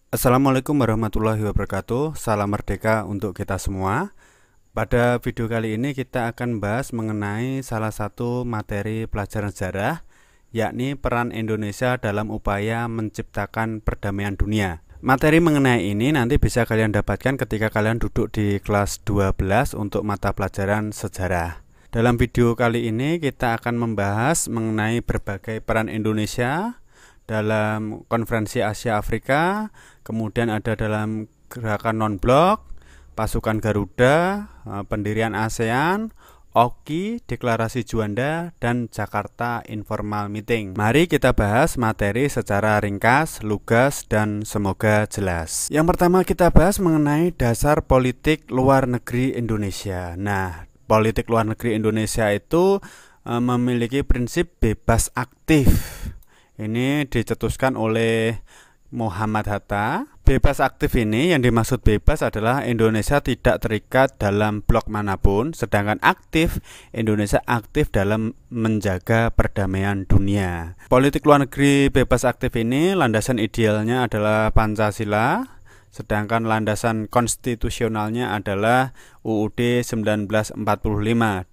Assalamualaikum warahmatullahi wabarakatuh. Salam merdeka untuk kita semua. Pada video kali ini kita akan bahas mengenai salah satu materi pelajaran sejarah, yakni peran Indonesia dalam upaya menciptakan perdamaian dunia. Materi mengenai ini nanti bisa kalian dapatkan ketika kalian duduk di kelas 12 untuk mata pelajaran sejarah. Dalam video kali ini kita akan membahas mengenai berbagai peran Indonesia dalam konferensi Asia Afrika, kemudian ada dalam gerakan non-blok, pasukan Garuda, pendirian ASEAN, OKI, deklarasi Juanda, dan Jakarta Informal Meeting. Mari kita bahas materi secara ringkas, lugas, dan semoga jelas. Yang pertama kita bahas mengenai dasar politik luar negeri Indonesia. Nah, politik luar negeri Indonesia itu memiliki prinsip bebas aktif. Ini dicetuskan oleh Muhammad Hatta. Bebas aktif ini yang dimaksud bebas adalah Indonesia tidak terikat dalam blok manapun, sedangkan aktif, Indonesia aktif dalam menjaga perdamaian dunia. Politik luar negeri bebas aktif ini landasan idealnya adalah Pancasila, sedangkan landasan konstitusionalnya adalah UUD 1945.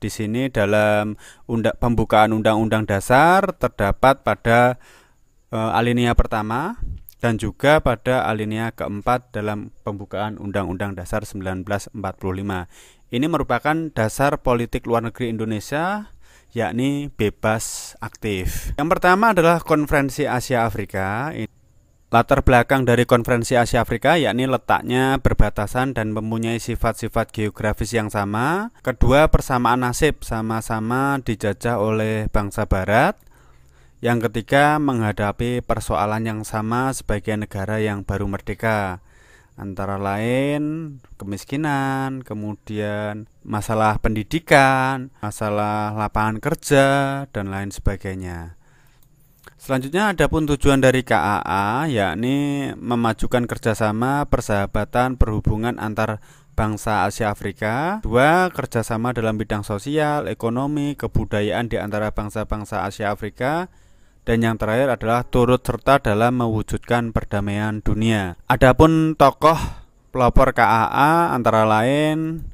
Di sini dalam pembukaan Undang-Undang Dasar terdapat pada alinea pertama dan juga pada alinea keempat dalam pembukaan Undang-Undang Dasar 1945. Ini merupakan dasar politik luar negeri Indonesia, yakni bebas aktif. Yang pertama adalah Konferensi Asia Afrika. Latar belakang dari Konferensi Asia Afrika yakni letaknya berbatasan dan mempunyai sifat-sifat geografis yang sama. Kedua, persamaan nasib, sama-sama dijajah oleh bangsa barat. Yang ketiga, menghadapi persoalan yang sama sebagai negara yang baru merdeka, antara lain kemiskinan, kemudian masalah pendidikan, masalah lapangan kerja, dan lain sebagainya. Selanjutnya ada pun tujuan dari KAA, yakni memajukan kerjasama, persahabatan, perhubungan antar bangsa Asia Afrika. Dua, kerjasama dalam bidang sosial, ekonomi, kebudayaan di antara bangsa-bangsa Asia Afrika. Dan yang terakhir adalah turut serta dalam mewujudkan perdamaian dunia. Adapun tokoh pelopor KAA antara lain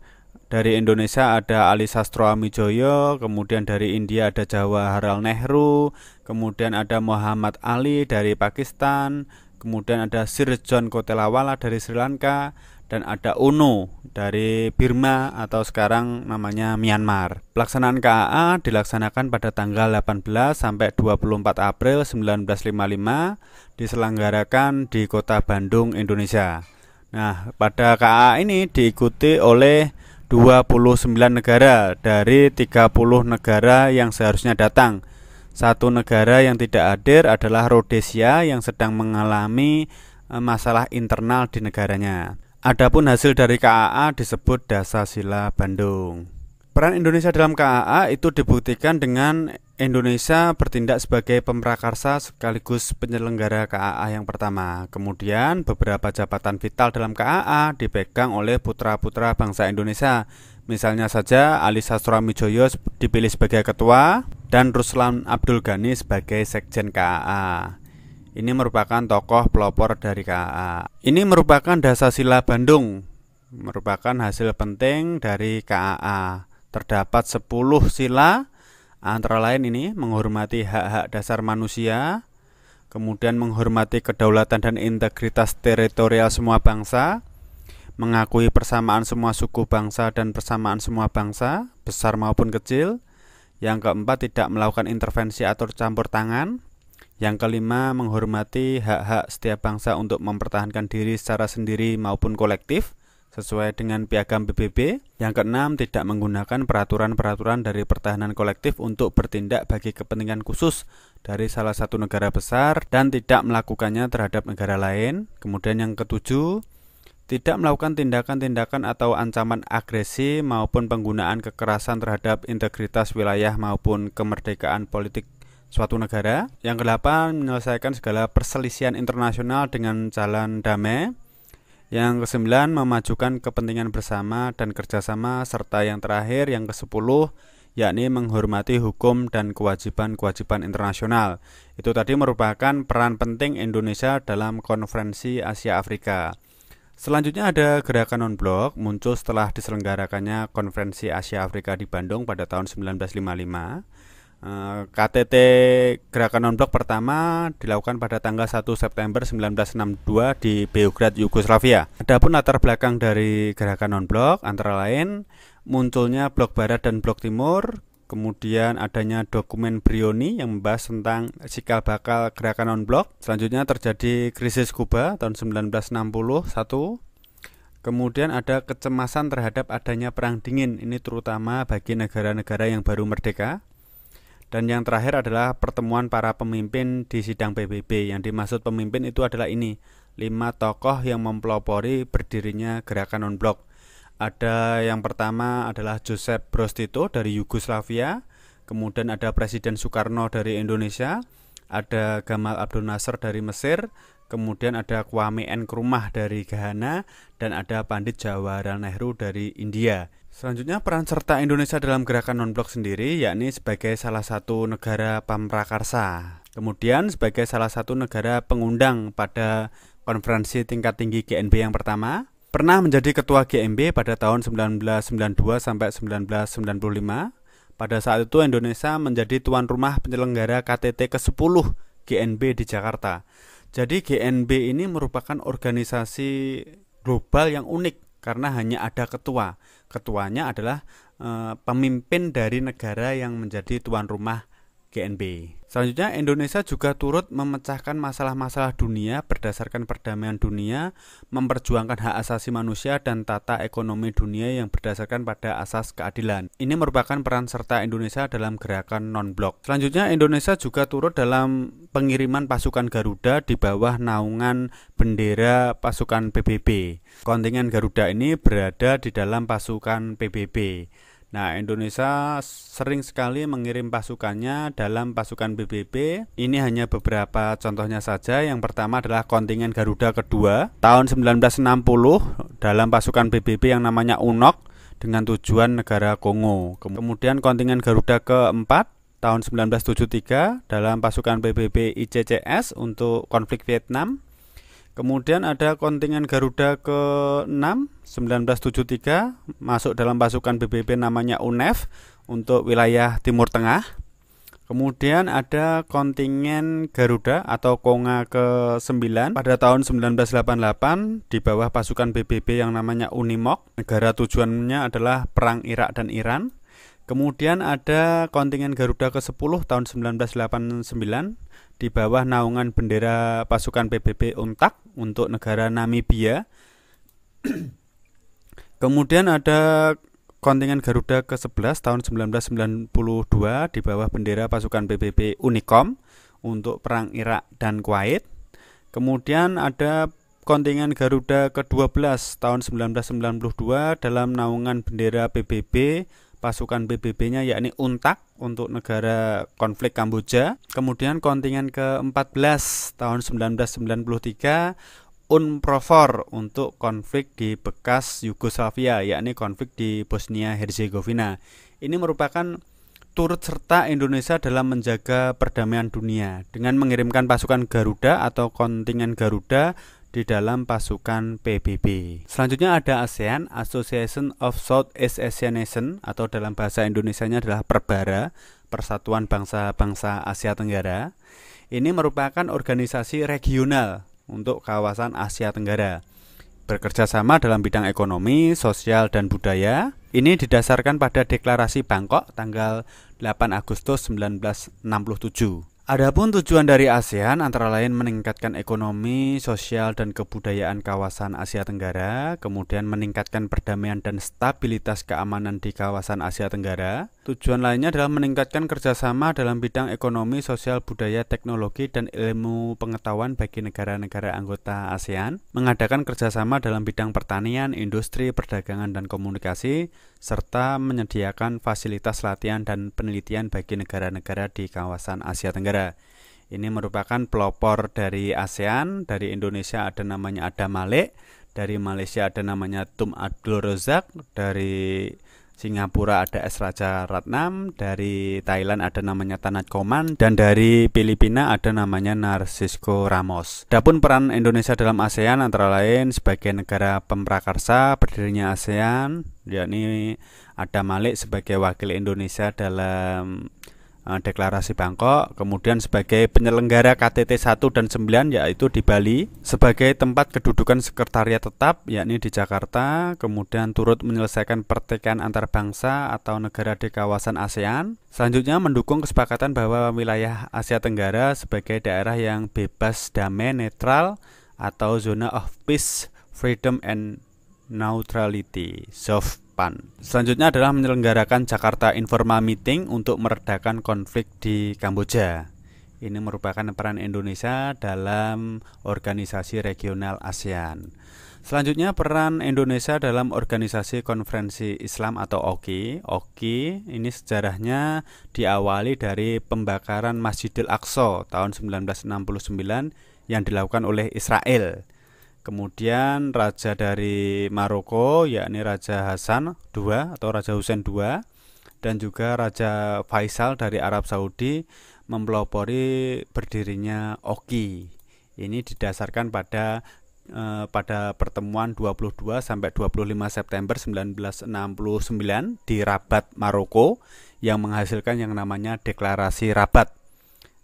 dari Indonesia ada Ali Sastro Amijoyo, kemudian dari India ada Jawaharlal Nehru, kemudian ada Muhammad Ali dari Pakistan, kemudian ada Sir John Kotelawala dari Sri Lanka, dan ada UNO dari Burma atau sekarang namanya Myanmar. Pelaksanaan KAA dilaksanakan pada tanggal 18 sampai 24 April 1955, diselenggarakan di Kota Bandung, Indonesia. Nah, pada KAA ini diikuti oleh 29 negara dari 30 negara yang seharusnya datang. Satu negara yang tidak hadir adalah Rhodesia yang sedang mengalami masalah internal di negaranya. Adapun hasil dari KAA disebut Dasasila Bandung. Peran Indonesia dalam KAA itu dibuktikan dengan Indonesia bertindak sebagai pemrakarsa sekaligus penyelenggara KAA yang pertama. Kemudian beberapa jabatan vital dalam KAA dipegang oleh putra-putra bangsa Indonesia. Misalnya saja Ali Sastro Amijoyo dipilih sebagai ketua dan Ruslan Abdul Ghani sebagai sekjen KAA. Ini merupakan tokoh pelopor dari KAA. Ini merupakan Dasasila Bandung, merupakan hasil penting dari KAA. Terdapat 10 sila, antara lain ini menghormati hak-hak dasar manusia, kemudian menghormati kedaulatan dan integritas teritorial semua bangsa, mengakui persamaan semua suku bangsa dan persamaan semua bangsa, besar maupun kecil. Yang keempat, tidak melakukan intervensi atau campur tangan. Yang kelima, menghormati hak-hak setiap bangsa untuk mempertahankan diri secara sendiri maupun kolektif sesuai dengan piagam PBB. Yang keenam, tidak menggunakan peraturan-peraturan dari pertahanan kolektif untuk bertindak bagi kepentingan khusus dari salah satu negara besar dan tidak melakukannya terhadap negara lain. Kemudian yang ketujuh, tidak melakukan tindakan-tindakan atau ancaman agresi maupun penggunaan kekerasan terhadap integritas wilayah maupun kemerdekaan politik suatu negara. Yang kedelapan, menyelesaikan segala perselisihan internasional dengan jalan damai. Yang kesembilan, memajukan kepentingan bersama dan kerjasama. Serta yang terakhir, yang kesepuluh, yakni menghormati hukum dan kewajiban-kewajiban internasional. Itu tadi merupakan peran penting Indonesia dalam konferensi Asia Afrika. Selanjutnya ada gerakan non-blok, muncul setelah diselenggarakannya konferensi Asia Afrika di Bandung pada tahun 1955. KTT gerakan non-blok pertama dilakukan pada tanggal 1 September 1962 di Beograd, Yugoslavia. Adapun latar belakang dari gerakan non-blok antara lain munculnya blok barat dan blok timur, kemudian adanya dokumen Brioni yang membahas tentang cikal bakal gerakan non-blok. Selanjutnya terjadi krisis Kuba tahun 1961. Kemudian ada kecemasan terhadap adanya perang dingin, ini terutama bagi negara-negara yang baru merdeka. Dan yang terakhir adalah pertemuan para pemimpin di sidang PBB. Yang dimaksud pemimpin itu adalah ini, 5 tokoh yang mempelopori berdirinya gerakan non-blok. Ada yang pertama adalah Joseph Broz Tito dari Yugoslavia, kemudian ada Presiden Soekarno dari Indonesia, ada Gamal Abdel Nasser dari Mesir, kemudian ada Kwame Nkrumah dari Ghana, dan ada Pandit Jawaharlal Nehru dari India. Selanjutnya peran serta Indonesia dalam gerakan non-blok sendiri, yakni sebagai salah satu negara pamrakarsa, kemudian sebagai salah satu negara pengundang pada konferensi tingkat tinggi GNB yang pertama, pernah menjadi ketua GNB pada tahun 1992 sampai 1995. Pada saat itu Indonesia menjadi tuan rumah penyelenggara KTT ke-10 GNB di Jakarta. Jadi GNB ini merupakan organisasi global yang unik karena hanya ada ketua. Ketuanya adalah pemimpin dari negara yang menjadi tuan rumah GNB. Selanjutnya Indonesia juga turut memecahkan masalah-masalah dunia berdasarkan perdamaian dunia, memperjuangkan hak asasi manusia dan tata ekonomi dunia yang berdasarkan pada asas keadilan. Ini merupakan peran serta Indonesia dalam gerakan non-blok. Selanjutnya Indonesia juga turut dalam pengiriman pasukan Garuda di bawah naungan bendera pasukan PBB. Kontingen Garuda ini berada di dalam pasukan PBB. Nah, Indonesia sering sekali mengirim pasukannya dalam pasukan PBB. Ini hanya beberapa contohnya saja. Yang pertama adalah kontingen Garuda kedua tahun 1960 dalam pasukan PBB yang namanya UNOK dengan tujuan negara Kongo. Kemudian kontingen Garuda keempat tahun 1973 dalam pasukan PBB ICCS untuk konflik Vietnam. Kemudian ada kontingen Garuda ke-6 1973 masuk dalam pasukan PBB namanya UNEF untuk wilayah Timur Tengah. Kemudian ada kontingen Garuda atau Konga ke-9 pada tahun 1988 di bawah pasukan PBB yang namanya UNIMOK. Negara tujuannya adalah perang Irak dan Iran. Kemudian ada kontingen Garuda ke-10 tahun 1989 di bawah naungan bendera pasukan PBB UNTAK untuk negara Namibia. Kemudian ada kontingen Garuda ke-11 tahun 1992 di bawah bendera pasukan PBB UNICOM untuk perang Irak dan Kuwait. Kemudian ada kontingen Garuda ke-12 tahun 1992 dalam naungan bendera PBB, pasukan PBB-nya yakni UNTAK untuk negara konflik Kamboja. Kemudian kontingen ke-14 tahun 1993 UNPROFOR untuk konflik di bekas Yugoslavia, yakni konflik di Bosnia Herzegovina. Ini merupakan turut serta Indonesia dalam menjaga perdamaian dunia dengan mengirimkan pasukan Garuda atau kontingen Garuda di dalam pasukan PBB. Selanjutnya ada ASEAN, Association of Southeast Asian Nations, atau dalam bahasa Indonesianya adalah Perbara, Persatuan Bangsa-Bangsa Asia Tenggara. Ini merupakan organisasi regional untuk kawasan Asia Tenggara. Bekerja sama dalam bidang ekonomi, sosial, dan budaya. Ini didasarkan pada Deklarasi Bangkok tanggal 8 Agustus 1967. Adapun tujuan dari ASEAN antara lain meningkatkan ekonomi, sosial, dan kebudayaan kawasan Asia Tenggara, kemudian meningkatkan perdamaian dan stabilitas keamanan di kawasan Asia Tenggara. Tujuan lainnya adalah meningkatkan kerjasama dalam bidang ekonomi, sosial, budaya, teknologi, dan ilmu pengetahuan bagi negara-negara anggota ASEAN, mengadakan kerjasama dalam bidang pertanian, industri, perdagangan, dan komunikasi, serta menyediakan fasilitas latihan dan penelitian bagi negara-negara di kawasan Asia Tenggara. Ini merupakan pelopor dari ASEAN. Dari Indonesia ada namanya Adam Malik, dari Malaysia ada namanya Tun Abdul Razak, dari Singapura ada S. Raja Ratnam, dari Thailand ada namanya Tanakoman, dan dari Filipina ada namanya Narcisco Ramos. Adapun peran Indonesia dalam ASEAN antara lain sebagai negara pemprakarsa berdirinya ASEAN, yakni ada Malik sebagai wakil Indonesia dalam Deklarasi Bangkok, kemudian sebagai penyelenggara KTT 1 dan 9 yaitu di Bali, sebagai tempat kedudukan sekretariat tetap yakni di Jakarta, kemudian turut menyelesaikan pertikaian antar bangsa atau negara di kawasan ASEAN. Selanjutnya mendukung kesepakatan bahwa wilayah Asia Tenggara sebagai daerah yang bebas, damai, netral atau zona of peace, freedom and neutrality, ZOFPAN. Selanjutnya adalah menyelenggarakan Jakarta Informal Meeting untuk meredakan konflik di Kamboja. Ini merupakan peran Indonesia dalam organisasi regional ASEAN. Selanjutnya peran Indonesia dalam organisasi konferensi Islam atau OKI. OKI ini sejarahnya diawali dari pembakaran Masjidil Aqsa tahun 1969 yang dilakukan oleh Israel. Kemudian raja dari Maroko yakni Raja Hasan II atau Raja Hussein II dan juga Raja Faisal dari Arab Saudi mempelopori berdirinya OKI. Ini didasarkan pada pertemuan 22 sampai 25 September 1969 di Rabat, Maroko yang menghasilkan yang namanya Deklarasi Rabat.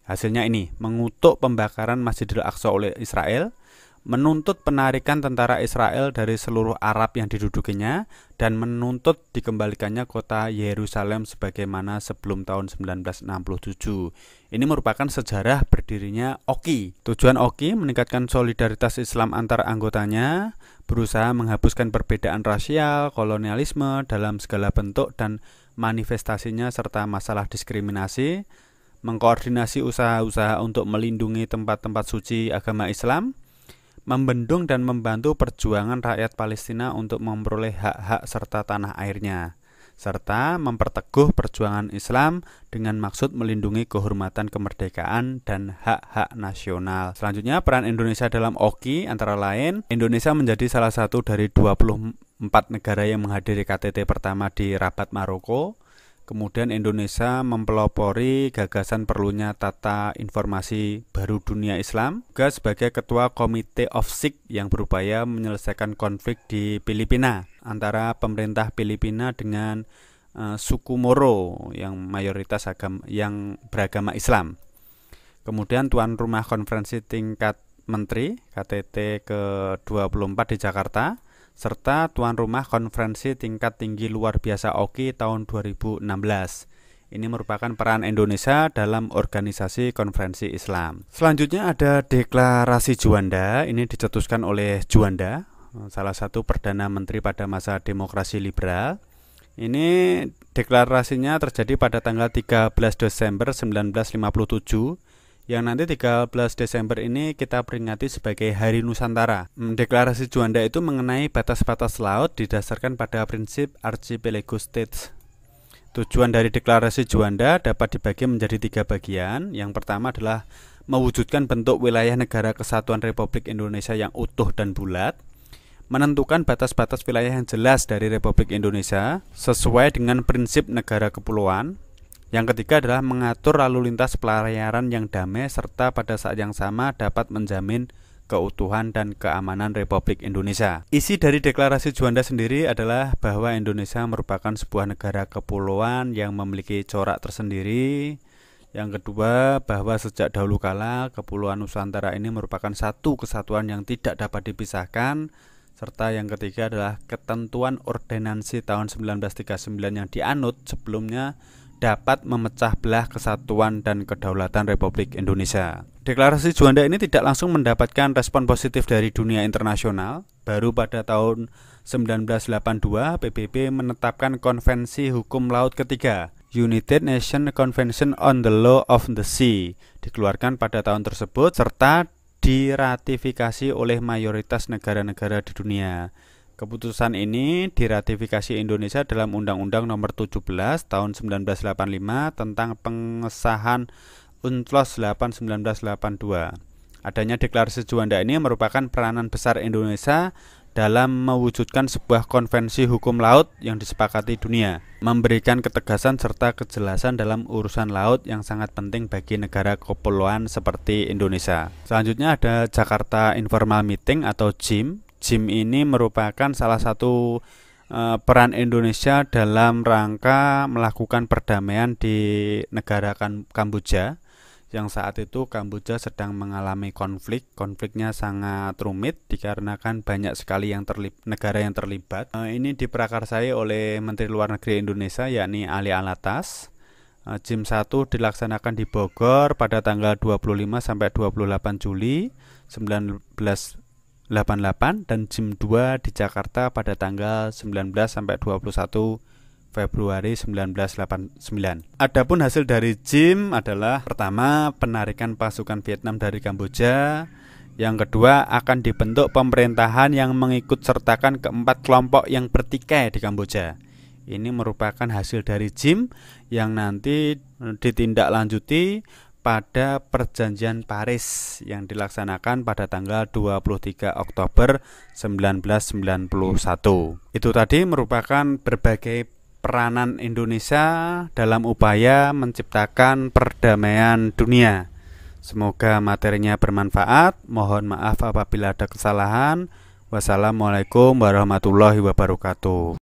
Hasilnya ini mengutuk pembakaran Masjidil Aqsa oleh Israel, menuntut penarikan tentara Israel dari seluruh Arab yang didudukinya, dan menuntut dikembalikannya kota Yerusalem sebagaimana sebelum tahun 1967. Ini merupakan sejarah berdirinya OKI. Tujuan OKI meningkatkan solidaritas Islam antar anggotanya, berusaha menghapuskan perbedaan rasial, kolonialisme dalam segala bentuk dan manifestasinya serta masalah diskriminasi, mengkoordinasi usaha-usaha untuk melindungi tempat-tempat suci agama Islam, membendung dan membantu perjuangan rakyat Palestina untuk memperoleh hak-hak serta tanah airnya, serta memperteguh perjuangan Islam dengan maksud melindungi kehormatan kemerdekaan dan hak-hak nasional. Selanjutnya, peran Indonesia dalam OKI antara lain, Indonesia menjadi salah satu dari 24 negara yang menghadiri KTT pertama di Rabat, Maroko. Kemudian Indonesia mempelopori gagasan perlunya tata informasi baru dunia Islam, juga sebagai ketua Komite of SIK yang berupaya menyelesaikan konflik di Filipina antara pemerintah Filipina dengan suku Moro yang mayoritas yang beragama Islam. Kemudian tuan rumah konferensi tingkat menteri KTT ke-24 di Jakarta, serta tuan rumah konferensi tingkat tinggi luar biasa OKI tahun 2016. Ini merupakan peran Indonesia dalam organisasi konferensi Islam. Selanjutnya ada Deklarasi Juanda. Ini dicetuskan oleh Juanda, salah satu Perdana Menteri pada masa demokrasi liberal. Ini deklarasinya terjadi pada tanggal 13 Desember 1957. Yang nanti 13 Desember ini kita peringati sebagai Hari Nusantara. Deklarasi Juanda itu mengenai batas-batas laut didasarkan pada prinsip Archipelago States. Tujuan dari Deklarasi Juanda dapat dibagi menjadi 3 bagian. Yang pertama adalah mewujudkan bentuk wilayah negara kesatuan Republik Indonesia yang utuh dan bulat, menentukan batas-batas wilayah yang jelas dari Republik Indonesia sesuai dengan prinsip negara kepulauan. Yang ketiga adalah mengatur lalu lintas pelayaran yang damai serta pada saat yang sama dapat menjamin keutuhan dan keamanan Republik Indonesia. Isi dari Deklarasi Juanda sendiri adalah bahwa Indonesia merupakan sebuah negara kepulauan yang memiliki corak tersendiri. Yang kedua, bahwa sejak dahulu kala Kepulauan Nusantara ini merupakan satu kesatuan yang tidak dapat dipisahkan. Serta yang ketiga adalah ketentuan ordonansi tahun 1939 yang dianut sebelumnya dapat memecah belah kesatuan dan kedaulatan Republik Indonesia. Deklarasi Juanda ini tidak langsung mendapatkan respon positif dari dunia internasional. Baru pada tahun 1982 PBB menetapkan Konvensi Hukum Laut ketiga, United Nations Convention on the Law of the Sea, dikeluarkan pada tahun tersebut serta diratifikasi oleh mayoritas negara-negara di dunia. Keputusan ini diratifikasi Indonesia dalam Undang-Undang Nomor 17 Tahun 1985 tentang pengesahan UNCLOS 8 1982. Adanya Deklarasi Juanda ini merupakan peranan besar Indonesia dalam mewujudkan sebuah konvensi hukum laut yang disepakati dunia, memberikan ketegasan serta kejelasan dalam urusan laut yang sangat penting bagi negara kepulauan seperti Indonesia. Selanjutnya ada Jakarta Informal Meeting atau JIM. JIM ini merupakan salah satu peran Indonesia dalam rangka melakukan perdamaian di negara Kamboja, yang saat itu Kamboja sedang mengalami konfliknya sangat rumit dikarenakan banyak sekali negara yang terlibat. Ini diprakarsai oleh Menteri Luar Negeri Indonesia yakni Ali Alatas. JIM 1 dilaksanakan di Bogor pada tanggal 25 sampai 28 Juli 1988 dan JIM 2 di Jakarta pada tanggal 19 sampai 21 Februari 1989. Adapun hasil dari JIM adalah pertama, penarikan pasukan Vietnam dari Kamboja. Yang kedua, akan dibentuk pemerintahan yang mengikut sertakan keempat kelompok yang bertikai di Kamboja. Ini merupakan hasil dari JIM yang nanti ditindaklanjuti pada Perjanjian Paris yang dilaksanakan pada tanggal 23 Oktober 1991. Itu tadi merupakan berbagai peranan Indonesia dalam upaya menciptakan perdamaian dunia. Semoga materinya bermanfaat. Mohon maaf apabila ada kesalahan. Wassalamualaikum warahmatullahi wabarakatuh.